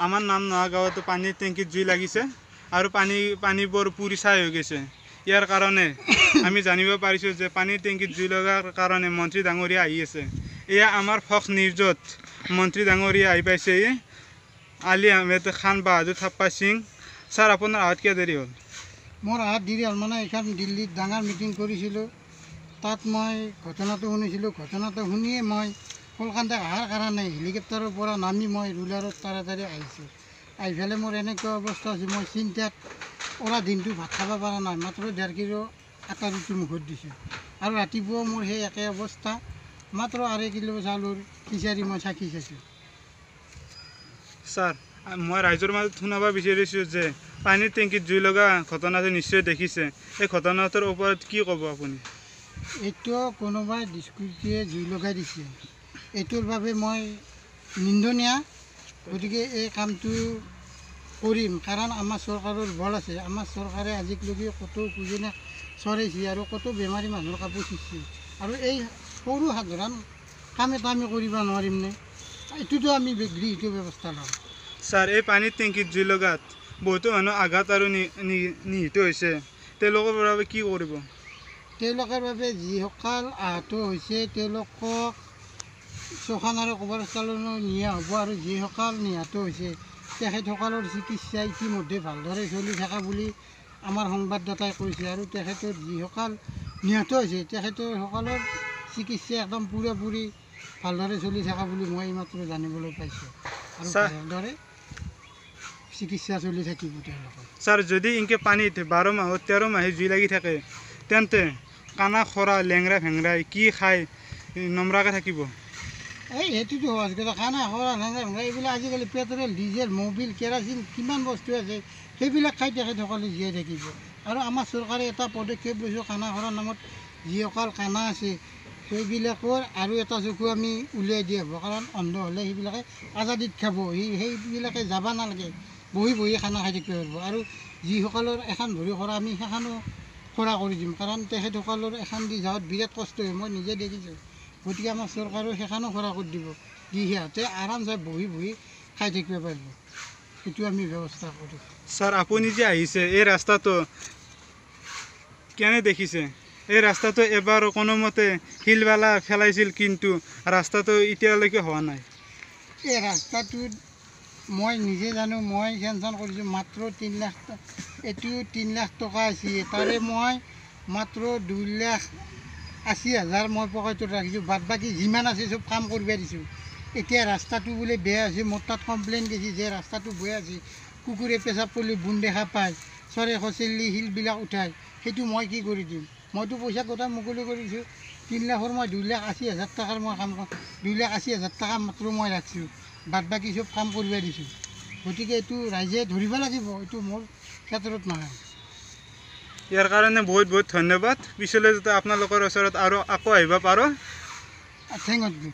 আমাৰ নাম নোহোৱা গাঁৱতো পানীৰ টেংকিত জুই লাগিছে আৰু পানীবোৰ পুৰি ছাই হৈ গৈছে। ইয়াৰ কাৰণে আমি জানিব পাৰিছোঁ যে পানীৰ টেংকিত জুই লগাৰ কাৰণে মন্ত্ৰী ডাঙৰীয়া আহি আছে। এয়া আমাৰ ফক্স নিউজত মন্ত্ৰী ডাঙৰীয়া আহি পাইছে, আলী আহমেদ খান বাহাদুৰ থাপ্পা সিং। ছাৰ, আপোনাৰ আহাত কিয় দেৰি হ'ল? মোৰ আহাত দেৰি হ'ল মানে এইখন দিল্লীত ডাঙৰ মিটিং কৰিছিলোঁ, তাত মই ঘটনাটো শুনিছিলোঁ। ঘটনাটো শুনিয়ে মই কলকাতা অহাৰ কাৰণে হেলিকপ্টাৰৰ পৰা নামি মই ৰুলাৰত তাড়াতাড়ি আহিছোঁ। আহি পেলাই মোৰ এনেকুৱা অৱস্থা হৈছে, মই চিন্তাত ওলা দিনটো ভাত খাব পৰা নাই, মাত্ৰ 1.5 কিলো আটা ৰুটি মুখত দিছোঁ। আৰু ৰাতিপুৱাও মোৰ সেই একে অৱস্থা, মাত্ৰ 2.5 কিলো চাউলৰ খিচাৰি মই চাকি চাইছোঁ। ছাৰ, মই ৰাইজৰ মাজত শুনাব বিচাৰিছোঁ যে পানীৰ টেংকিত জুই লগা ঘটনাটো নিশ্চয় দেখিছে। এই ঘটনাটোৰ ওপৰত কি ক'ব আপুনি? এইটো কোনোবাই দুষ্কৃতিয়ে জুই লগাই দিছে, এইটোৰ বাবে মই নিন্দনীয়। গতিকে এই কামটো কৰিম, কাৰণ আমাৰ চৰকাৰৰ বল আছে। আমাৰ চৰকাৰে আজিলৈকে কত পুজনে চৰাইছে আৰু কত বেমাৰী মানুহৰ কাপোৰ চিছে, আৰু এই সৰু সাধাৰণ কাম এটা আমি কৰিব নোৱাৰিমনে? এইটোতো আমি গৃহীত ব্যৱস্থা ল'ম। ছাৰ, এই পানীৰ টেংকিত জুই লগাত বহুতো মানুহ আঘাত আৰু নিহত হৈছে, তেওঁলোকৰ বাবে কি কৰিব? তেওঁলোকৰ বাবে যিসকল আহত হৈছে তেওঁলোকক শোষণ আৰু কবৰস্থানলৈ নিয়া হ'ব, আৰু যিসকল নিহত হৈছে তেখেতসকলৰ চিকিৎসা ইতিমধ্যে ভালদৰে চলি থকা বুলি আমাৰ সংবাদদাতাই কৈছে। আৰু তেখেতৰ যিসকল নিহত হৈছে তেখেতসকলৰ চিকিৎসা একদম পুৰাপুৰি ভালদৰে চলি থকা বুলি মই এইমাত্ৰ জানিবলৈ পাইছোঁ, আৰু ভালদৰে চিকিৎসা চলি থাকিব তেওঁলোকৰ। ছাৰ, যদি ইনকে পানীত 12 মাহত 13 মাহে জুই লাগি থাকে, তেন্তে কানা খৰা লেংৰা ভেংৰাই কি খাই নমৰাকৈ থাকিব? সেইটোতো সহজ কথা। খানা খোৱা লেংৰা ভেংৰা এইবিলাক আজিকালি পেট্ৰল, ডিজেল, মবিল, কেৰাচিন কিমান বস্তু আছে, সেইবিলাক খাই তেখেতসকলে জীয়াই থাকিব। আৰু আমাৰ চৰকাৰে এটা পদক্ষেপ লৈছোঁ, খানা খোৱাৰ নামত যিসকল খানা আছে সেইবিলাকৰ আৰু এটা চকু আমি উলিয়াই দিয়া হ'ব, কাৰণ অন্ধ হ'লে সেইবিলাকে আজাদিত খাব, সেইবিলাকে যাব নালাগে, বহি বহি খানা খাই থাকিব পাৰিব। আৰু যিসকলৰ এখন ভৰি খৰা আমি সেইখনো খৰা কৰি দিম, কাৰণ তেখেতসকলৰ এখন দি যাওঁত বিৰাট কষ্ট হয়, মই নিজে দেখিছোঁ। গতিকে আমাৰ চৰকাৰেও সেইখনো খৰা কৰি দিব, দি সিহঁতে আৰামছে বহি বহি খাই থাকিব পাৰিব। সেইটো আমি ব্যৱস্থা কৰিম। ছাৰ, আপুনি যে আহিছে, এই ৰাস্তাটো কেনে দেখিছে? এই ৰাস্তাটো এবাৰ কোনোমতে শিলবালা পেলাইছিল, কিন্তু ৰাস্তাটো এতিয়ালৈকে হোৱা নাই। এই ৰাস্তাটোত মই নিজে জানো, মই চেংচন কৰিছোঁ মাত্ৰ 3 লাখ, এইটো 3 লাখ টকা আছে, তাৰে মই মাত্ৰ 2,80,000 মই পকেটত ৰাখিছোঁ, বাদ বাকী যিমান আছে চব কাম কৰিব দিছোঁ। এতিয়া ৰাস্তাটো বোলে বেয়া হৈছে, মোৰ তাত কমপ্লেইন দিছে যে ৰাস্তাটো বেয়া আছে, কুকুৰে পেচাব কৰিলে বুন দেখা পায়, চৰাই খচেলি শিলবিলাক উঠায়, সেইটো মই কি কৰি দিম? মইতো পইচা গোটাই মুকলি কৰিছোঁ, 3 লাখৰ মই 2,80,000 টকাৰ মই কাম 2,80,000 টকা মাত্ৰ মই ৰাখিছোঁ, বাদ বাকী চব কাম কৰিব দিছোঁ। গতিকে এইটো ৰাইজে ধৰিব লাগিব, এইটো মোৰ ক্ষেত্ৰত নহয়। ইয়াৰ কাৰণে বহুত বহুত ধন্যবাদ। পিছলৈ যাতে আপোনালোকৰ ওচৰত আৰু আকৌ আহিব পাৰোঁ। Thank you.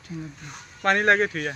পানী লাগে ধুইয়া।